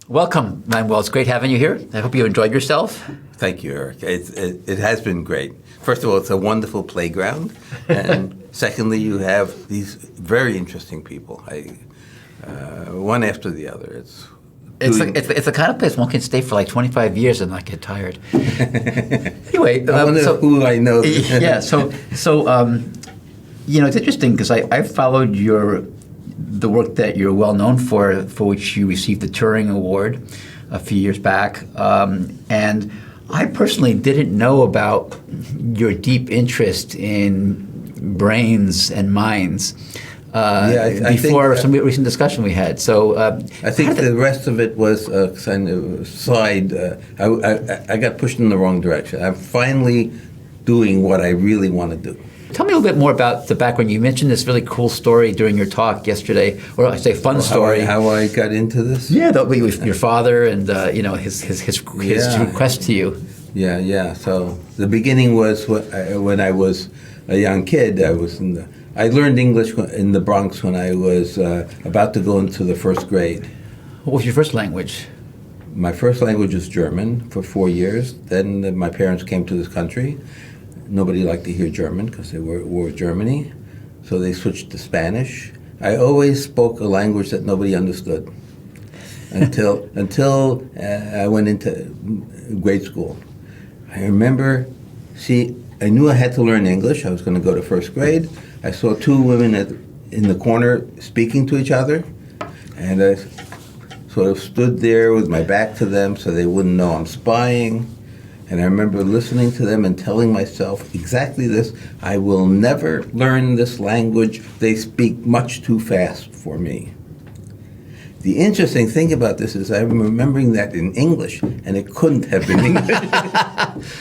Welcome, Manuel. It's great having you here. I hope you enjoyed yourself. Thank you, Eric. It has been great. First of all, it's a wonderful playground. And secondly, you have these very interesting people, one after the other. It's the kind of place one can stay for like 25 years and not get tired. Anyway. I wonder who I know. Yeah, so it's interesting because I followed the work that you're well known for which you received the Turing Award a few years back. And I personally didn't know about your deep interest in brains and minds before some recent discussion we had. So I think the rest of it was a kind of side. I got pushed in the wrong direction. I'm finally doing what I really want to do. Tell me a little bit more about the background. You mentioned this really cool story during your talk yesterday, or I say fun story. How I got into this? Yeah, with your father and his request to you. Yeah. So the beginning was when I was a young kid. I learned English in the Bronx when I was about to go into the first grade. What was your first language? My first language was German for 4 years. Then my parents came to this country. Nobody liked to hear German because they were at war with Germany, so they switched to Spanish. I always spoke a language that nobody understood until I went into grade school. I remember, I knew I had to learn English. I was going to go to first grade. I saw two women in the corner speaking to each other, and I sort of stood there with my back to them so they wouldn't know I'm spying. And I remember listening to them and telling myself exactly this: I will never learn this language. They speak much too fast for me. The interesting thing about this is I'm remembering that in English, and it couldn't have been English.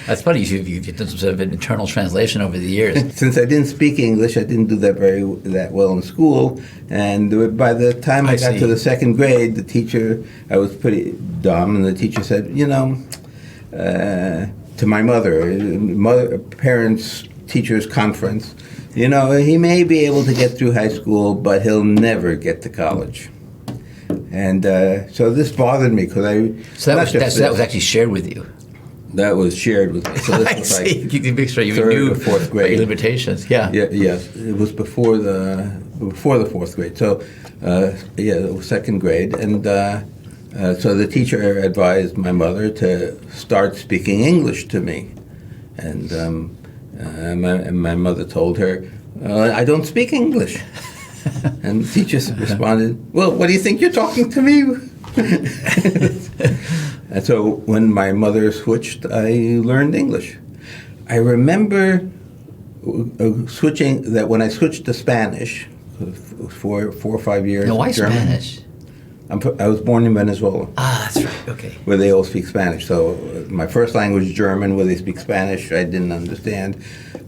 That's funny. You've done some sort of an internal translation over the years. Since I didn't speak English, I didn't do that well in school. And by the time I got to the second grade, I was pretty dumb, and the teacher said, to my mother, parents, teachers conference, he may be able to get through high school, but he'll never get to college. And so this bothered me because that was actually shared with you. That was shared with me. So this was like you make sure you third knew or fourth grade limitations. Yeah. Yes, it was before the fourth grade. So it was second grade, and. So the teacher advised my mother to start speaking English to me. And my mother told her, I don't speak English. And the teacher responded, well, what do you think you're talking to me? And so when my mother switched, I learned English. I remember when I switched to Spanish, for 4 or 5 years. Now, why German, Spanish? I was born in Venezuela. Ah, that's right. Okay. Where they all speak Spanish. So my first language is German, where they speak Spanish, I didn't understand.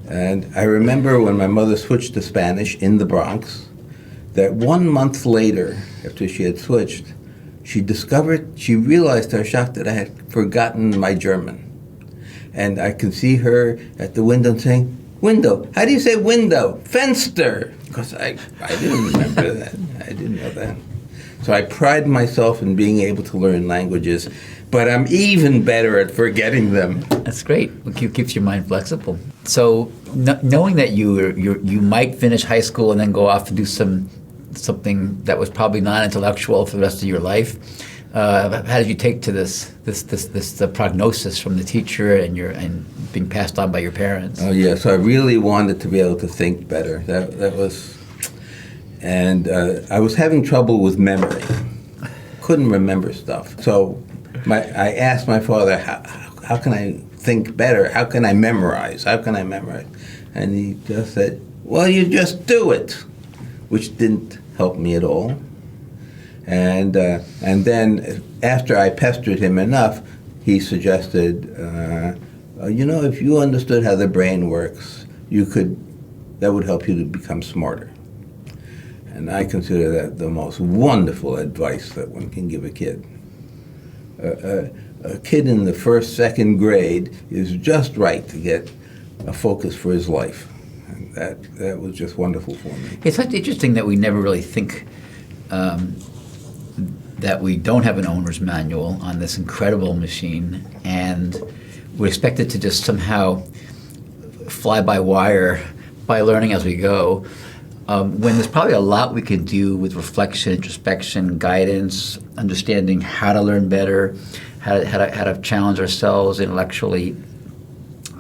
And I remember when my mother switched to Spanish in the Bronx, that 1 month later, after she had switched, she realized to her shock that I had forgotten my German. And I can see her at the window saying, window, how do you say window? Fenster. Because I didn't remember that. I didn't know that. So I pride myself in being able to learn languages, but I'm even better at forgetting them. That's great. It keeps your mind flexible. So knowing that you might finish high school and then go off and do something that was probably non-intellectual for the rest of your life, how did you take to this prognosis from the teacher and being passed on by your parents? Oh yeah. So I really wanted to be able to think better. That was. And I was having trouble with memory. Couldn't remember stuff. So I asked my father, how can I think better? How can I memorize? And he just said, well, you just do it, which didn't help me at all. And then after I pestered him enough, he suggested, if you understood how the brain works, that would help you to become smarter. And I consider that the most wonderful advice that one can give a kid. A kid in the first, second grade is just right to get a focus for his life. And that was just wonderful for me. It's like interesting that we never really think that we don't have an owner's manual on this incredible machine, and we expect it to just somehow fly by wire by learning as we go, when there's probably a lot we can do with reflection, introspection, guidance, understanding how to learn better, how to challenge ourselves intellectually,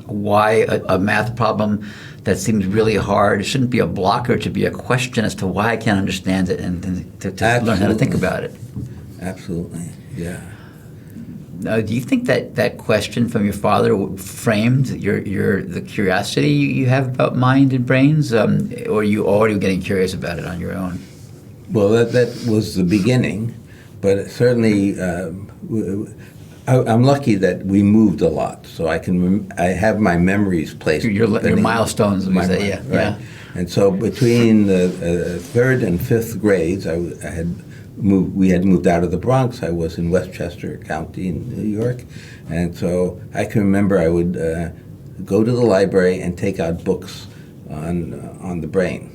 why a math problem that seems really hard shouldn't be a blocker, it should be a question as to why I can't understand it, and to learn how to think about it. Absolutely, yeah. Do you think that question from your father framed the curiosity you have about mind and brains, or are you already getting curious about it on your own? Well, that was the beginning, but certainly I'm lucky that we moved a lot, so I have my memories placed. Your milestones, we say, yeah. Right. Yeah. And so between the third and fifth grades, we had moved out of the Bronx. I was in Westchester County in New York, and so I can remember I would go to the library and take out books on the brain,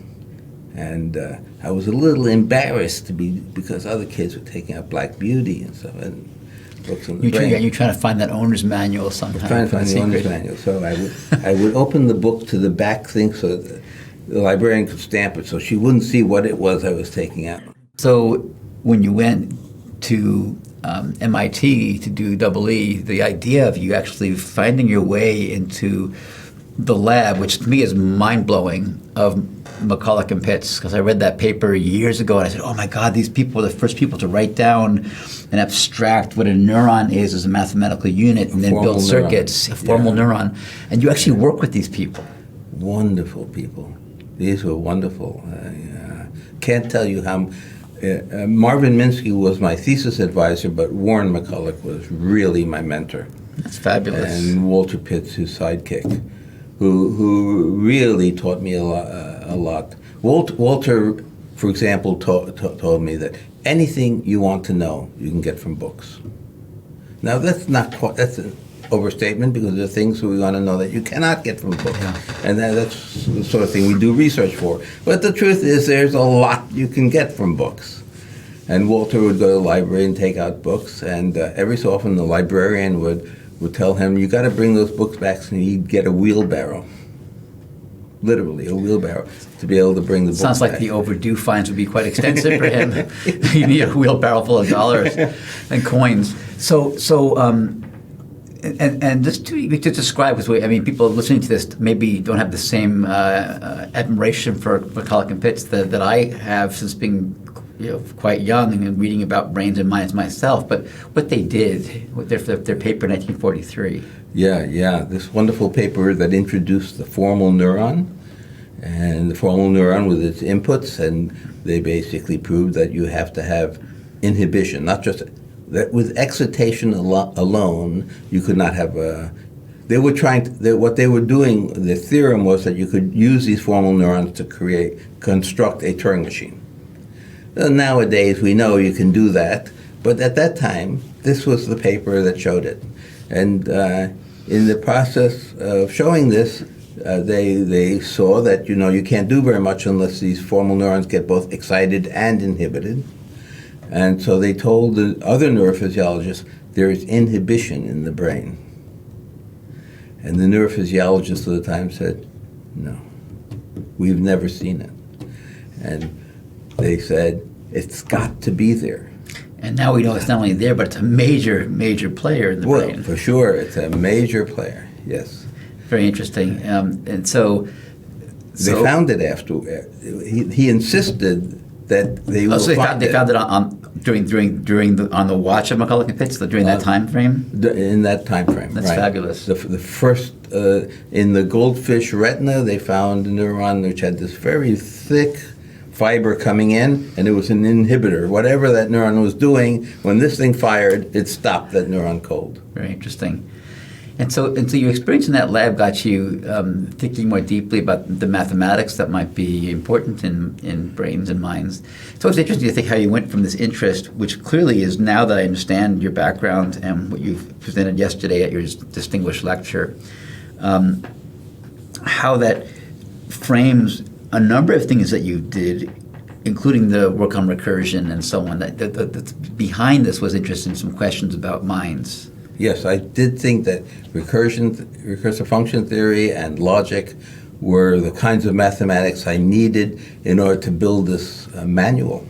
and I was a little embarrassed because other kids were taking out Black Beauty and stuff, and books on the brain. You're trying to find that owner's manual sometime. Trying to find the owner's manual. So I would open the book to the back thing so that the librarian could stamp it, so she wouldn't see what it was I was taking out. So when you went to MIT to do EE, the idea of you actually finding your way into the lab, which to me is mind-blowing, of McCulloch and Pitts, because I read that paper years ago and I said, oh my God, these people were the first people to write down and abstract what a neuron is as a mathematical unit and then build circuits, a formal neuron. And you actually work with these people. Wonderful people. These were wonderful. Can't tell you how... Marvin Minsky was my thesis advisor, but Warren McCulloch was really my mentor. That's fabulous. And Walter Pitts, his sidekick, who really taught me a lot. Walter, for example, told me that anything you want to know, you can get from books. Now, that's an overstatement, because there are things we want to know that you cannot get from books. Yeah. And that's the sort of thing we do research for. But the truth is there's a lot you can get from books. And Walter would go to the library and take out books, and every so often the librarian would tell him, you got to bring those books back, and he'd get a wheelbarrow. Literally, a wheelbarrow, to be able to bring the books back. Sounds like the overdue fines would be quite extensive for him. You need a wheelbarrow full of dollars and coins. And just to describe, because people listening to this maybe don't have the same admiration for McCulloch and Pitts that I have since being quite young and reading about brains and minds myself. But what they did with their paper in 1943. Yeah, this wonderful paper that introduced the formal neuron, and the formal neuron with its inputs, and they basically proved that you have to have inhibition, not just that with excitation alone, you could not have a... what they were doing, the theorem was that you could use these formal neurons to construct a Turing machine. Nowadays, we know you can do that, but at that time, this was the paper that showed it. And in the process of showing this, they saw that, you can't do very much unless these formal neurons get both excited and inhibited. And so they told the other neurophysiologists there is inhibition in the brain. And the neurophysiologists of the time said, no, we've never seen it. And they said, it's got to be there. And now we know it's not only there, but it's a major, major player in the brain. Well, for sure, it's a major player, yes. Very interesting. And so... They found it after. He insisted that they will find it. They found it on the watch of McCulloch and Pitts, during that time frame? In that time frame, That's right. fabulous. The first, in the goldfish retina, they found a neuron which had this very thick fiber coming in, and it was an inhibitor. Whatever that neuron was doing, when this thing fired, it stopped that neuron cold. Very interesting. And so your experience in that lab got you thinking more deeply about the mathematics that might be important in brains and minds. So it's interesting to think how you went from this interest, which clearly is, now that I understand your background and what you've presented yesterday at your distinguished lecture, how that frames a number of things that you did including the work on recursion and so on, that behind this was interested in some questions about minds. Yes, I did think that recursive function theory and logic were the kinds of mathematics I needed in order to build this manual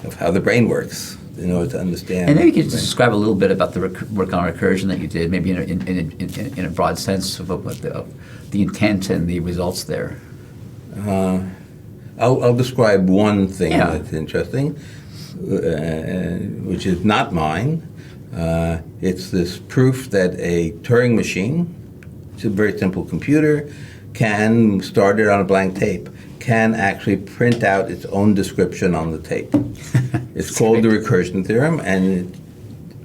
of how the brain works, in order to understand. And maybe you could describe a little bit about the work on recursion that you did, maybe in a broad sense of what the intent and the results there. I'll describe one thing that's interesting, which is not mine. It's this proof that a Turing machine, it's a very simple computer, can, started on a blank tape, can actually print out its own description on the tape. It's called the recursion theorem, and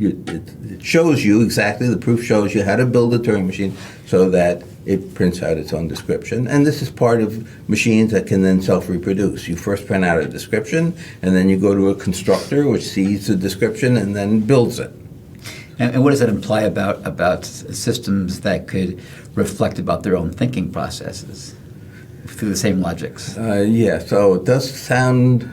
it shows you exactly, the proof shows you how to build a Turing machine so that it prints out its own description. And this is part of machines that can then self-reproduce. You first print out a description, and then you go to a constructor which sees the description and then builds it. And what does that imply about systems that could reflect about their own thinking processes through the same logics? Yeah, so it does sound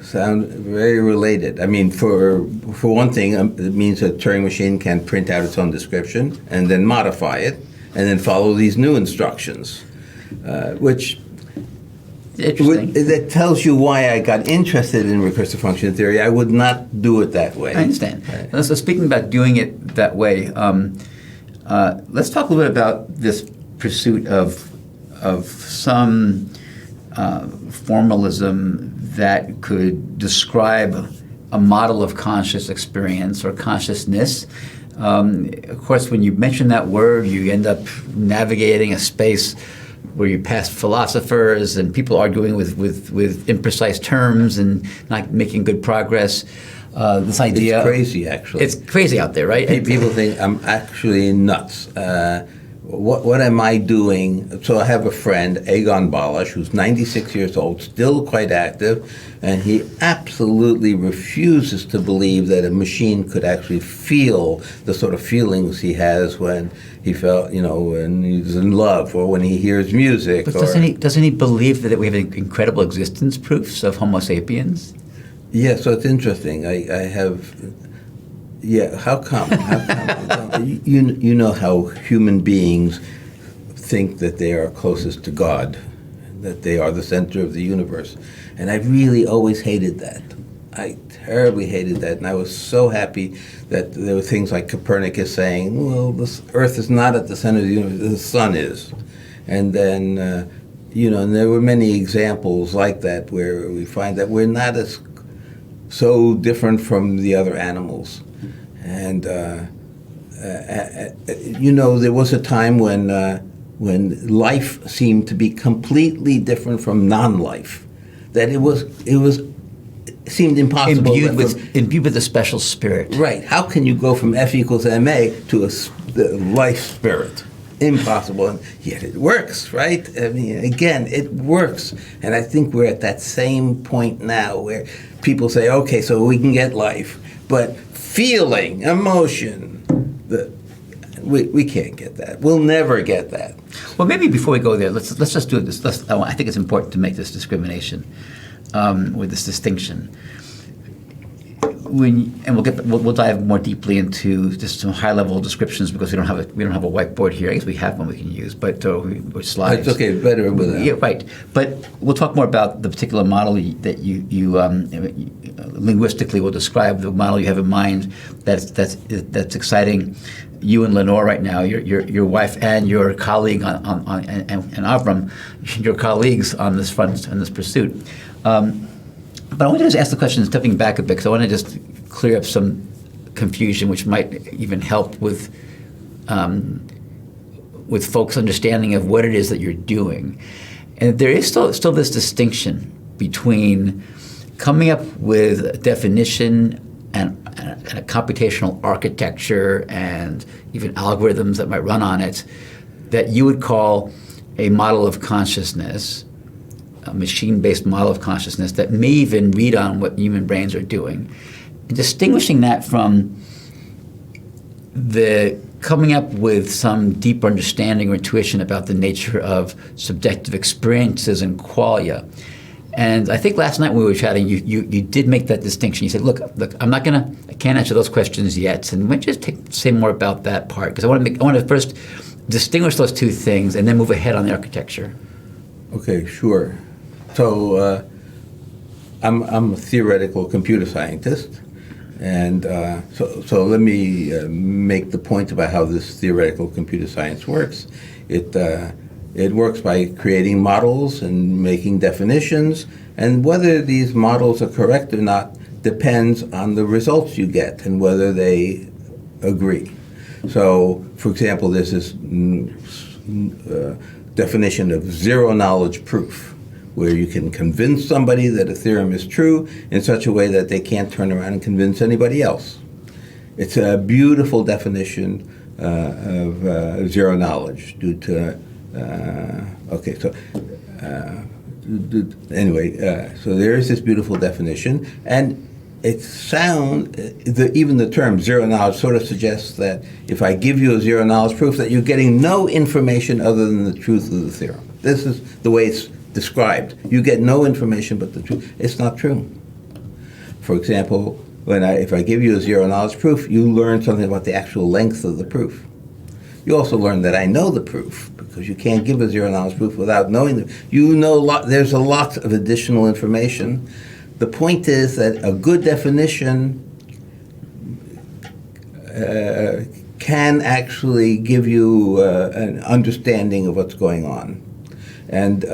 very related. I mean, for one thing, it means a Turing machine can print out its own description and then modify it and then follow these new instructions, which that tells you why I got interested in recursive function theory. I would not do it that way. I understand. Right. So speaking about doing it that way, let's talk a little bit about this pursuit of some formalism that could describe a model of conscious experience or consciousness. Of course, when you mention that word, you end up navigating a space where you pass philosophers and people arguing with imprecise terms and not making good progress. This idea... It's crazy, actually. It's crazy out there, right? People think I'm actually nuts. What am I doing? So I have a friend, Egon Balash, who's 96 years old, still quite active, and he absolutely refuses to believe that a machine could actually feel the sort of feelings he has when he felt, when he's in love or when he hears music. But doesn't he believe that we have incredible existence proofs of Homo sapiens? Yeah, so it's interesting. I have... Yeah, how come? You know how human beings think that they are closest to God, that they are the center of the universe. And I really always hated that. I terribly hated that. And I was so happy that there were things like Copernicus saying, well, the Earth is not at the center of the universe, the sun is. And then, and there were many examples like that where we find that we're not as so different from the other animals. And there was a time when life seemed to be completely different from non-life, that it seemed impossible. Imbued with a special spirit. Right. How can you go from F equals ma to the life spirit? Impossible. And yet it works, right? I mean, again, it works. And I think we're at that same point now where people say, okay, so we can get life, but feeling, emotion, we can't get that. We'll never get that. Well, maybe before we go there, let's just do this. I think it's important to make this discrimination, or this distinction. We'll dive more deeply into just some high-level descriptions because we don't have a whiteboard here. I guess we have one we can use, but or slides. It's okay, better with that. Yeah, right. But we'll talk more about the particular model that you linguistically will describe the model you have in mind. That's exciting. You and Lenore right now, your wife and your colleague and Avram, your colleagues on this front on this pursuit. But I want to just ask the question, stepping back a bit, because I want to just clear up some confusion, which might even help with folks' understanding of what it is that you're doing. And there is still this distinction between coming up with a definition and a computational architecture and even algorithms that might run on it that you would call a model of consciousness, a machine-based model of consciousness that may even read on what human brains are doing, and distinguishing that from the coming up with some deeper understanding or intuition about the nature of subjective experiences and qualia. And I think last night when we were chatting, you did make that distinction. You said, look, I can't answer those questions yet. And why don't you just say more about that part? Because I want to first distinguish those two things and then move ahead on the architecture. Okay, sure. So I'm a theoretical computer scientist. And so let me make the point about how this theoretical computer science works. It works by creating models and making definitions, and whether these models are correct or not depends on the results you get and whether they agree. So, for example, there's this definition of zero-knowledge proof, where you can convince somebody that a theorem is true in such a way that they can't turn around and convince anybody else. It's a beautiful definition of zero knowledge due to, so there is this beautiful definition, and even the term zero knowledge sort of suggests that if I give you a zero knowledge proof, that you're getting no information other than the truth of the theorem. This is the way it's described. You get no information but the truth. It's not true. For example, if I give you a zero knowledge proof, you learn something about the actual length of the proof. You also learn that I know the proof, because you can't give a zero knowledge proof without knowing it. There's a lot of additional information. The point is that a good definition can actually give you an understanding of what's going on. And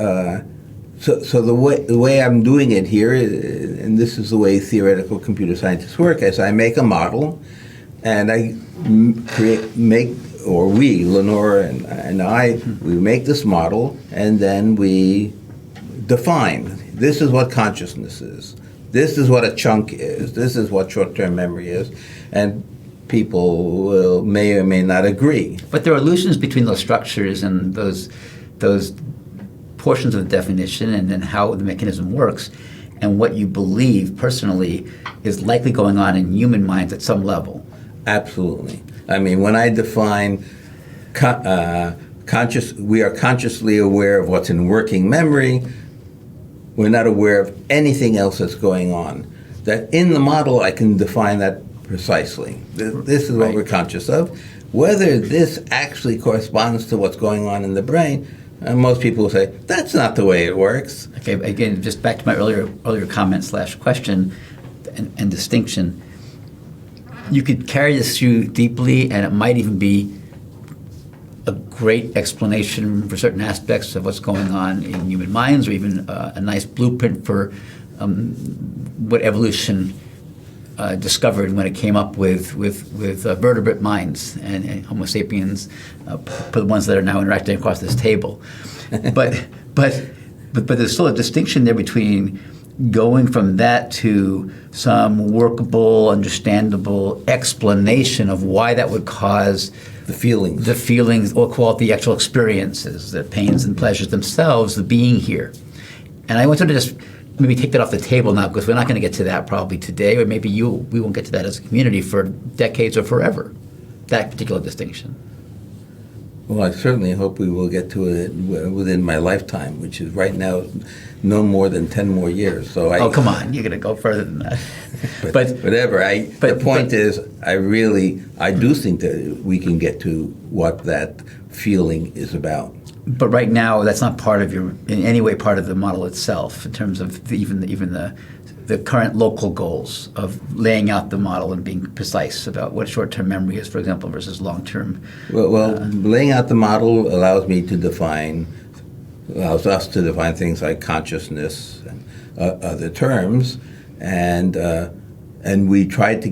so the way I'm doing it here, and this is the way theoretical computer scientists work, is I make a model, and I we, Lenore and I, we make this model, and then we define, this is what consciousness is, this is what a chunk is, this is what short-term memory is, and people may or may not agree. But there are allusions between those structures and those portions of the definition, and then how the mechanism works, and what you believe personally is likely going on in human minds at some level. Absolutely. I mean, when I define we are consciously aware of what's in working memory, we're not aware of anything else that's going on. That in the model, I can define that precisely. This is what we're conscious of. Whether this actually corresponds to what's going on in the brain, most people will say, that's not the way it works. Okay, again, just back to my earlier comment / question and distinction. You could carry this through deeply, and it might even be a great explanation for certain aspects of what's going on in human minds, or even a nice blueprint for what evolution discovered when it came up with vertebrate minds and Homo sapiens, for the ones that are now interacting across this table. But there's still a distinction there between going from that to some workable, understandable explanation of why that would cause the feelings, or call it the actual experiences, the pains and pleasures themselves, the being here. And I wanted to just maybe take that off the table now, because we're not going to get to that probably today, or maybe we won't get to that as a community for decades or forever, that particular distinction. Well, I certainly hope we will get to it within my lifetime, which is right now no more than 10 more years. So come on, you're going to go further than that. but whatever. The point is, I do think that we can get to what that feeling is about. But right now, that's not part of in any way part of the model itself, in terms of even the current local goals of laying out the model and being precise about what short-term memory is, for example, versus long-term. Well, laying out the model allows us to define things like consciousness and other terms, and we tried to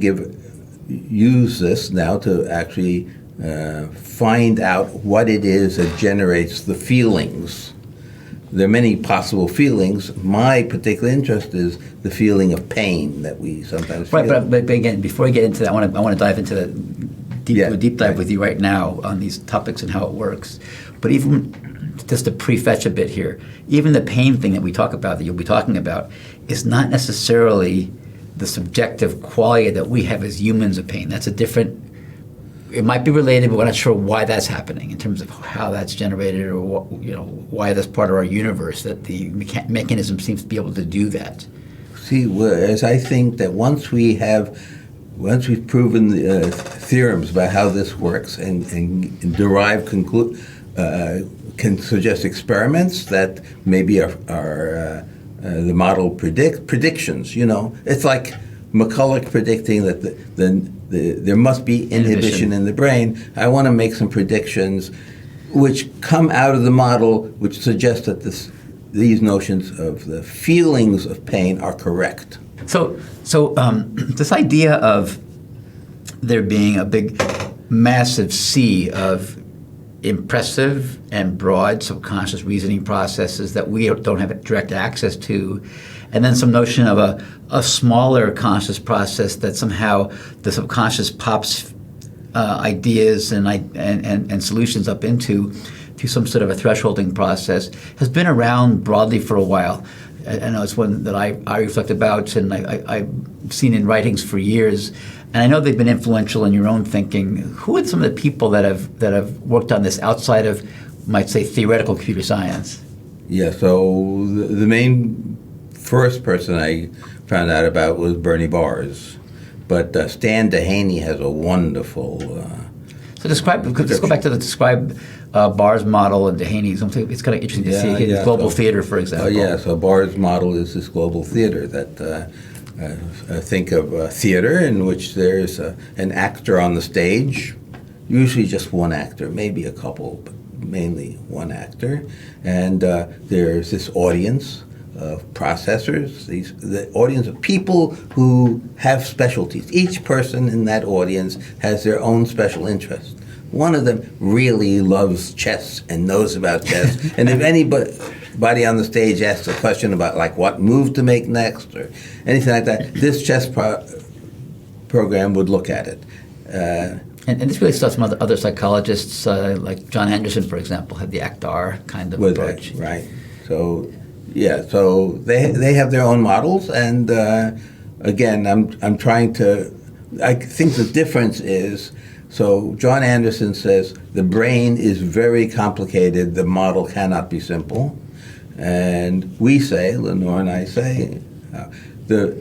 use this now to actually find out what it is that generates the feelings. There are many possible feelings. My particular interest is the feeling of pain that we sometimes feel. Right, but again, before we get into that, I want to dive into a deep dive with you right now on these topics and how it works. But even just to prefetch a bit here, even the pain thing that we talk about, that you'll be talking about, is not necessarily the subjective quality that we have as humans of pain. That's a different it might be related, but we're not sure why that's happening in terms of how that's generated, or why that's part of our universe, that the mechanism seems to be able to do that. See, whereas I think that once we've proven the theorems about how this works and derive can suggest experiments that maybe are the model predictions. It's like McCulloch predicting that there must be inhibition in the brain. I want to make some predictions which come out of the model, which suggest that these notions of the feelings of pain are correct. So this idea of there being a big, massive sea of impressive and broad subconscious reasoning processes that we don't have direct access to, and then some notion of a smaller conscious process that somehow the subconscious pops ideas and solutions up into through some sort of a thresholding process, has been around broadly for a while. I know it's one that I reflect about, and I've seen in writings for years, and I know they've been influential in your own thinking. Who are some of the people that have worked on this outside of, might say, theoretical computer science? Yeah, so the main first person I found out about was Bernie Baars, but Stan Dehaney has a wonderful. So let's go back to the describe Baars' model and Dehaney's. It's kind of interesting to see his global theater, for example. So Baars' model is this global theater that think of theater in which there's an actor on the stage, usually just one actor, maybe a couple, but mainly one actor, and there's this audience of processors, the audience of people who have specialties. Each person in that audience has their own special interest. One of them really loves chess and knows about chess, and if anybody on the stage asks a question about like what move to make next or anything like that, this chess program would look at it. And this really starts from other psychologists, like John Anderson, for example, had the ACT-R kind of approach. Right. So, yeah. So they have their own models, and again, I'm trying to. I think the difference is. So John Anderson says the brain is very complicated. The model cannot be simple, and we say, Lenore and I say, the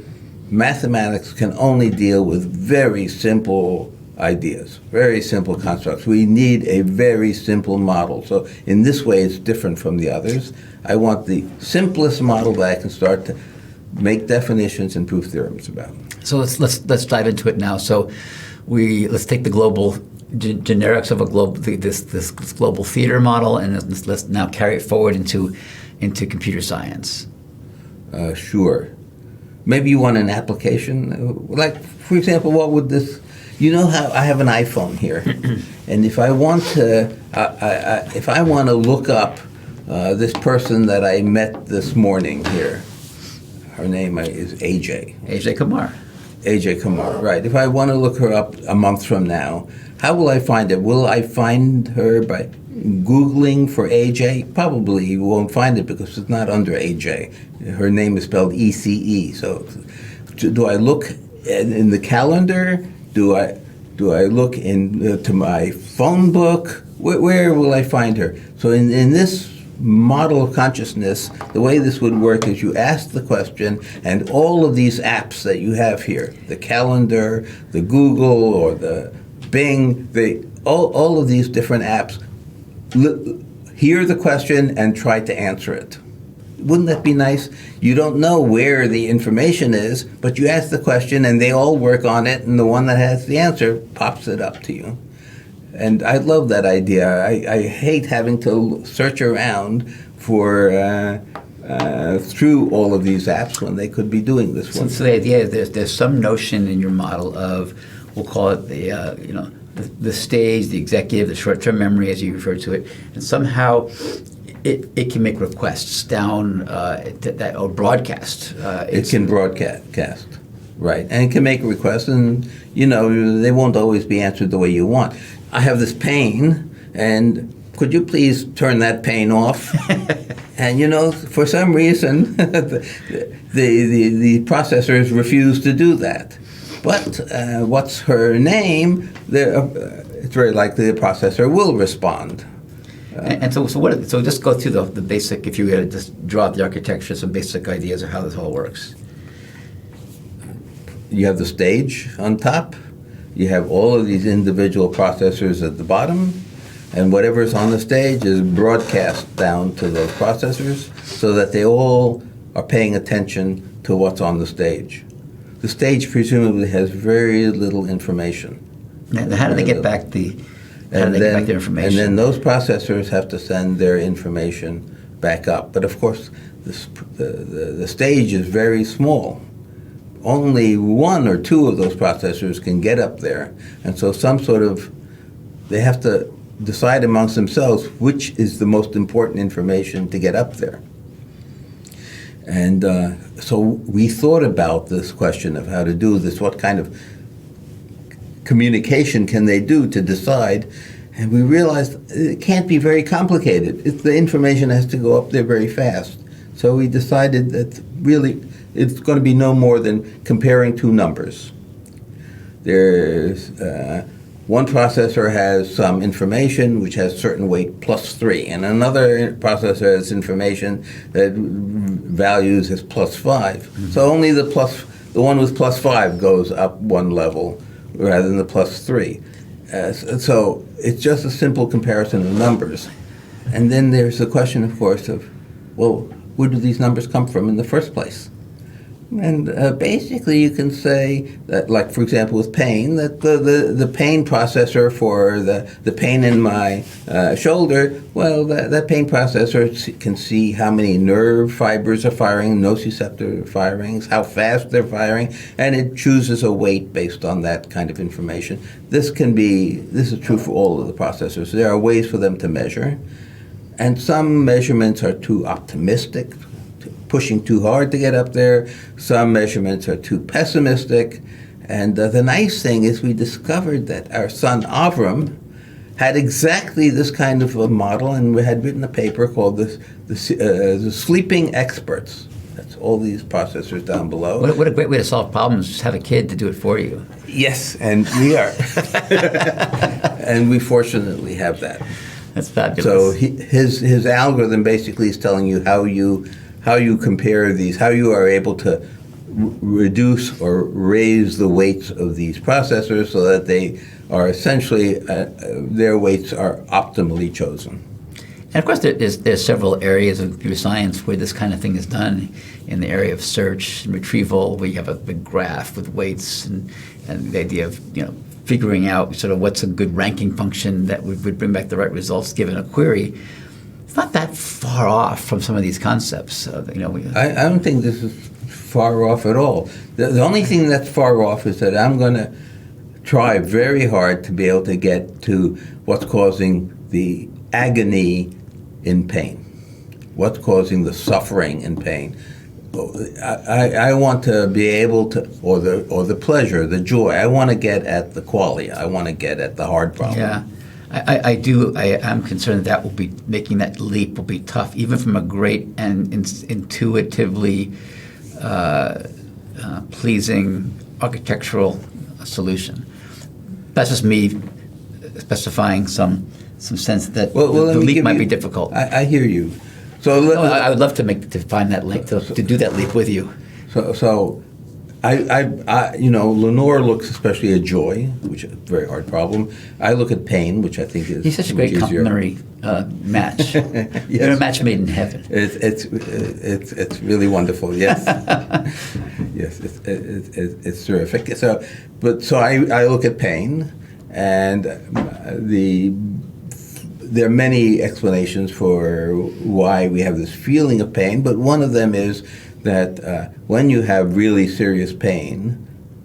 mathematics can only deal with very simple ideas, very simple constructs. We need a very simple model. So in this way, it's different from the others. I want the simplest model that I can start to make definitions and prove theorems about. So let's dive into it now. So let's take the global generics of a global this global theater model, and let's now carry it forward into computer science. Sure. Maybe you want an application, like for example, what would this? You know how I have an iPhone here, and if I want to look up this person that I met this morning here, her name is AJ. AJ Kumar. AJ Kumar, right. If I want to look her up a month from now, how will I find it? Will I find her by Googling for AJ? Probably you won't find it because it's not under AJ. Her name is spelled ECE. So do I look in the calendar? Do I look to my phone book? Where will I find her? So in this model of consciousness, the way this would work is you ask the question, and all of these apps that you have here, the calendar, the Google, or the Bing, all of these different apps, hear the question and try to answer it. Wouldn't that be nice? You don't know where the information is, but you ask the question and they all work on it, and the one that has the answer pops it up to you. And I love that idea. I hate having to search around for through all of these apps when they could be doing this one. So the idea is there's some notion in your model of, we'll call it the stage, the executive, the short-term memory, as you refer to it, and somehow it can make requests down or broadcast. It can broadcast, right? And it can make requests, and they won't always be answered the way you want. I have this pain, and could you please turn that pain off? And for some reason, the processors refuse to do that. But what's her name? it's very likely the processor will respond. So just go through the basic, if you were to just draw up the architecture, some basic ideas of how this all works. You have the stage on top. You have all of these individual processors at the bottom, and whatever's on the stage is broadcast down to those processors so that they all are paying attention to what's on the stage. The stage presumably has very little information. Now, how do they get back the information? And then those processors have to send their information back up. But of course, the stage is very small. Only one or two of those processors can get up there. And so they have to decide amongst themselves which is the most important information to get up there. And so we thought about this question of how to do this, what kind of communication can they do to decide, and we realized it can't be very complicated. The information has to go up there very fast. So we decided that really it's going to be no more than comparing two numbers. There's one processor has some information which has certain weight +3, and another processor has information that values as +5. Mm-hmm. So only the one with +5 goes up one level rather than the +3. So it's just a simple comparison of numbers. And then there's the question, of course, of, well, where do these numbers come from in the first place? And basically you can say that, like, for example, with pain, that the pain processor for the pain in my shoulder, well, that pain processor can see how many nerve fibers are firing, nociceptor firings, how fast they're firing, and it chooses a weight based on that kind of information. This is true for all of the processors. There are ways for them to measure, and some measurements are too optimistic, pushing too hard to get up there. Some measurements are too pessimistic. And the nice thing is we discovered that our son Avram had exactly this kind of a model, and we had written a paper called the Sleeping Experts. That's all these processors down below. What a great way to solve problems, just have a kid to do it for you. Yes, and we are. And we fortunately have that. That's fabulous. So his algorithm basically is telling you how you compare these, how you are able to reduce or raise the weights of these processors so that they are essentially, their weights are optimally chosen. And of course, there's several areas of computer science where this kind of thing is done. In the area of search and retrieval, where you have a big graph with weights and the idea of figuring out sort of what's a good ranking function that would bring back the right results given a query. It's not that far off from some of these concepts. I don't think this is far off at all. The only thing that's far off is that I'm going to try very hard to be able to get to what's causing the agony in pain, what's causing the suffering in pain. I want to be able to, or the pleasure, the joy. I want to get at the qualia. I want to get at the hard problem. Yeah. I do. I'm concerned that will be making that leap will be tough, even from a great and intuitively pleasing architectural solution. That's just me specifying some sense that the leap might be difficult. I hear you. So I would love to find that link to do that leap with you. So Lenore looks especially at joy, which is a very hard problem. I look at pain, which I think is. He's such a great complementary match. Yes. You're a match made in heaven. It's really wonderful. Yes, yes, it's terrific. So I look at pain, and there are many explanations for why we have this feeling of pain, but one of them is that when you have really serious pain,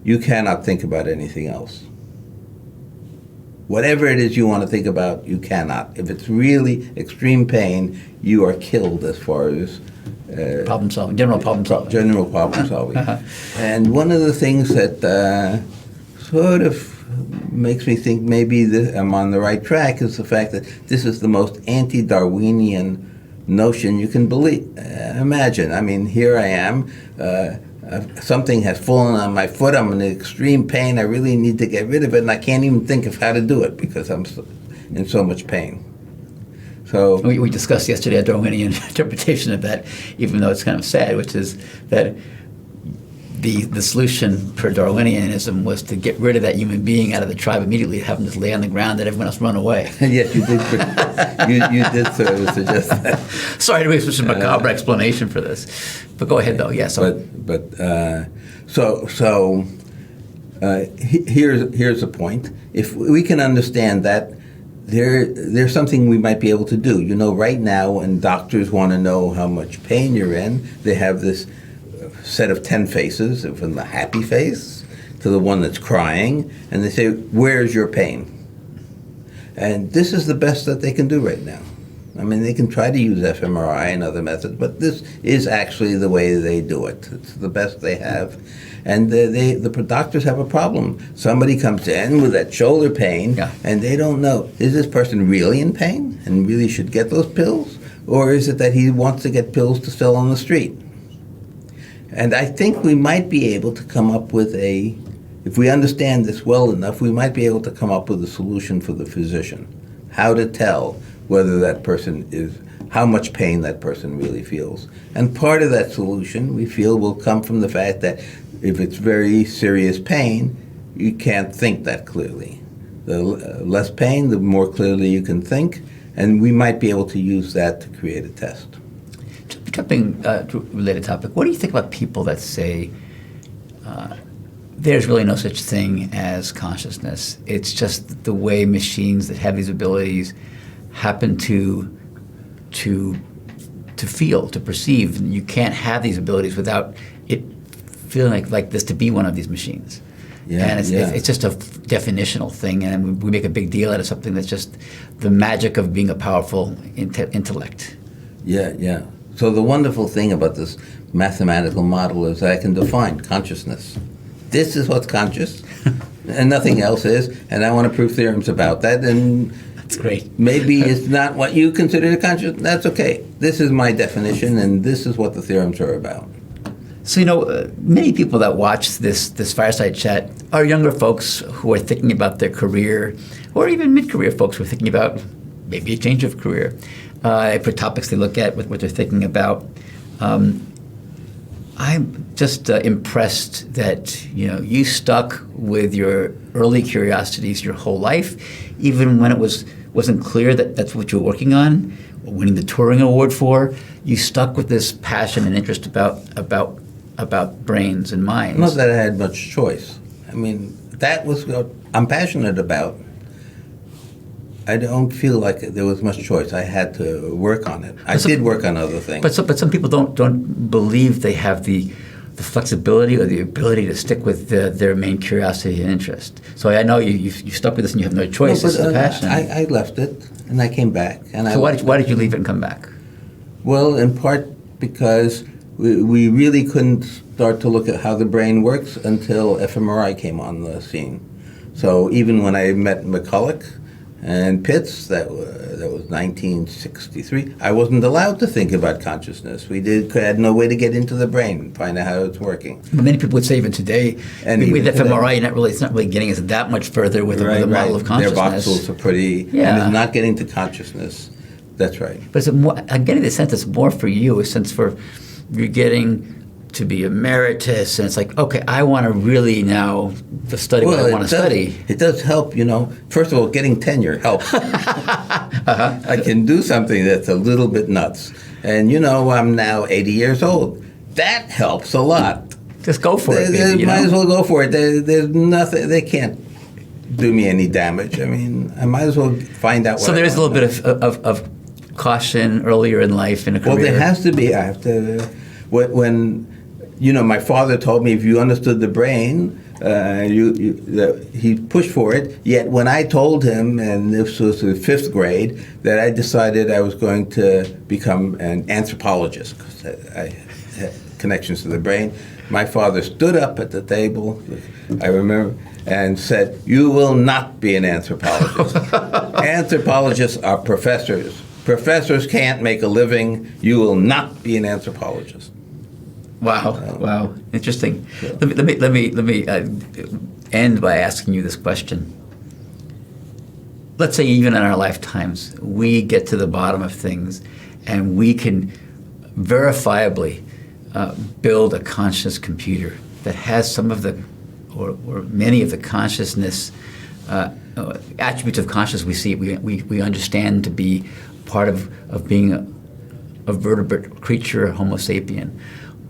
you cannot think about anything else. Whatever it is you want to think about, you cannot. If it's really extreme pain, you are killed as far as problem solving, general problem solving. General problem solving. And one of the things that sort of makes me think maybe I'm on the right track is the fact that this is the most anti-Darwinian notion you can imagine. I mean, here I am. something has fallen on my foot. I'm in extreme pain. I really need to get rid of it, and I can't even think of how to do it because I'm in so much pain. So we discussed yesterday a Darwinian interpretation of that, even though it's kind of sad, which is that the solution for Darwinianism was to get rid of that human being out of the tribe immediately, have him just lay on the ground, and everyone else run away. Yes, you did. you did sort of suggest that. Sorry to make such a macabre explanation for this, but go ahead though. Yes. Yeah, here's the point. If we can understand that, there's something we might be able to do. You know, right now, when doctors want to know how much pain you're in, they have this set of 10 faces, from the happy face to the one that's crying, and they say, where's your pain? And this is the best that they can do right now. I mean, they can try to use fMRI and other methods, but this is actually the way they do it. It's the best they have. And the doctors have a problem. Somebody comes in with that shoulder pain, and they don't know, is this person really in pain and really should get those pills? Or is it that he wants to get pills to sell on the street? And I think we might be able to come up with if we understand this well enough, we might be able to come up with a solution for the physician. How to tell whether that person how much pain that person really feels. And part of that solution, we feel, will come from the fact that if it's very serious pain, you can't think that clearly. The less pain, the more clearly you can think, and we might be able to use that to create a test. Jumping to a related topic, what do you think about people that say there's really no such thing as consciousness? It's just the way machines that have these abilities happen to feel, to perceive. You can't have these abilities without it feeling like this to be one of these machines. Yeah, and it's just a definitional thing, and we make a big deal out of something that's just the magic of being a powerful intellect. Yeah. So the wonderful thing about this mathematical model is I can define consciousness. This is what's conscious, and nothing else is, and I want to prove theorems about that, and that's great. Maybe it's not what you consider conscious. That's okay. This is my definition, and this is what the theorems are about. So, many people that watch this Fireside chat are younger folks who are thinking about their career, or even mid-career folks who are thinking about maybe a change of career. For topics they look at, what they're thinking about. I'm just impressed that you stuck with your early curiosities your whole life, even when it wasn't clear that that's what you were working on, or winning the Turing Award for. You stuck with this passion and interest about brains and minds. Not that I had much choice. I mean, that was what I'm passionate about. I don't feel like there was much choice. I had to work on it. I did work on other things. But some people don't believe they have the flexibility or the ability to stick with their main curiosity and interest. So I know you stuck with this and you have no choice. This is the passion. I left it and I came back. So why did you leave it and come back? Well, in part because we really couldn't start to look at how the brain works until fMRI came on the scene. So even when I met McCulloch and Pitts, that was 1963, I wasn't allowed to think about consciousness. We had no way to get into the brain and find out how it's working. But many people would say even today, with fMRI, it's not really getting us that much further with a model of consciousness. Their voxels are pretty, and it's not getting to consciousness. That's right. But I'm getting the sense it's more for you, a sense for you're getting to be emeritus, and it's like, okay, I want to really now study what I want to study. It does help, First of all, getting tenure helps. I can do something that's a little bit nuts. And, I'm now 80 years old. That helps a lot. Just go for it, baby, Might as well go for it. There's nothing, they can't do me any damage. I mean, I might as well find out what So there is a little bit of caution earlier in life in a career. Well, there has to be. I have to, when my father told me if you understood the brain, he pushed for it. Yet when I told him, and this was the 5th grade, that I decided I was going to become an anthropologist because I had connections to the brain, my father stood up at the table, I remember, and said, "You will not be an anthropologist. Anthropologists are professors. Professors can't make a living. You will not be an anthropologist." Wow. Interesting. Let me end by asking you this question. Let's say even in our lifetimes, we get to the bottom of things, and we can verifiably build a conscious computer that has some of the, or many of the consciousness attributes of consciousness we understand to be part of being a vertebrate creature, a Homo sapien.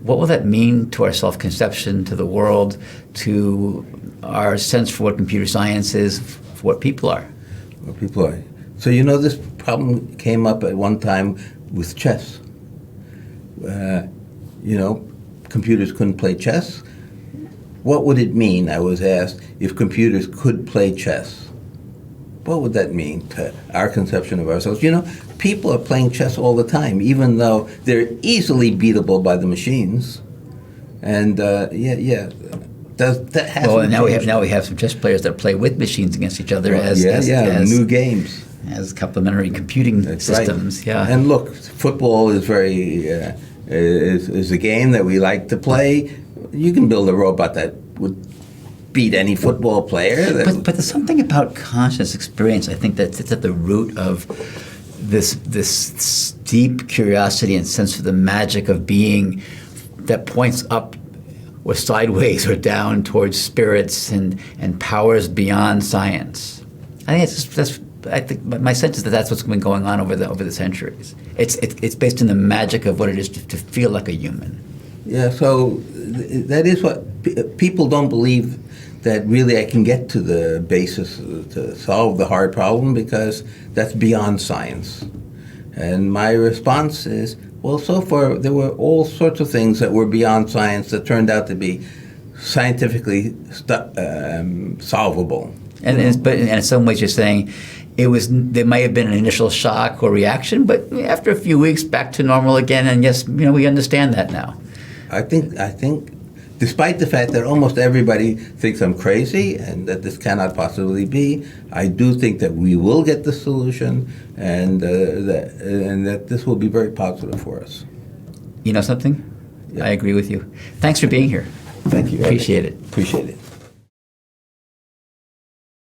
What will that mean to our self-conception, to the world, to our sense for what computer science is, for what people are? What people are. So this problem came up at one time with chess. Computers couldn't play chess. What would it mean, I was asked, if computers could play chess? What would that mean to our conception of ourselves? People are playing chess all the time, even though they're easily beatable by the machines. And does that have? Well, now we have some chess players that play with machines against each other as new games, as complementary computing systems. Right. Yeah. And look, football is very is a game that we like to play. You can build a robot that would beat any football player. But there's something about conscious experience, I think, that sits at the root of this deep curiosity and sense of the magic of being that points up or sideways or down towards spirits and powers beyond science. I think my sense is that that's what's been going on over the centuries. It's based on the magic of what it is to feel like a human. Yeah, so that is what people don't believe, that really I can get to the basis to solve the hard problem, because that's beyond science. And my response is, well, so far there were all sorts of things that were beyond science that turned out to be scientifically solvable. And in some ways you're saying there might have been an initial shock or reaction, but after a few weeks back to normal again, and yes, we understand that now. I think, despite the fact that almost everybody thinks I'm crazy and that this cannot possibly be, I do think that we will get the solution, and that this will be very positive for us. You know something? Yeah. I agree with you. Thanks for being here. Thank you. Appreciate it. Appreciate it.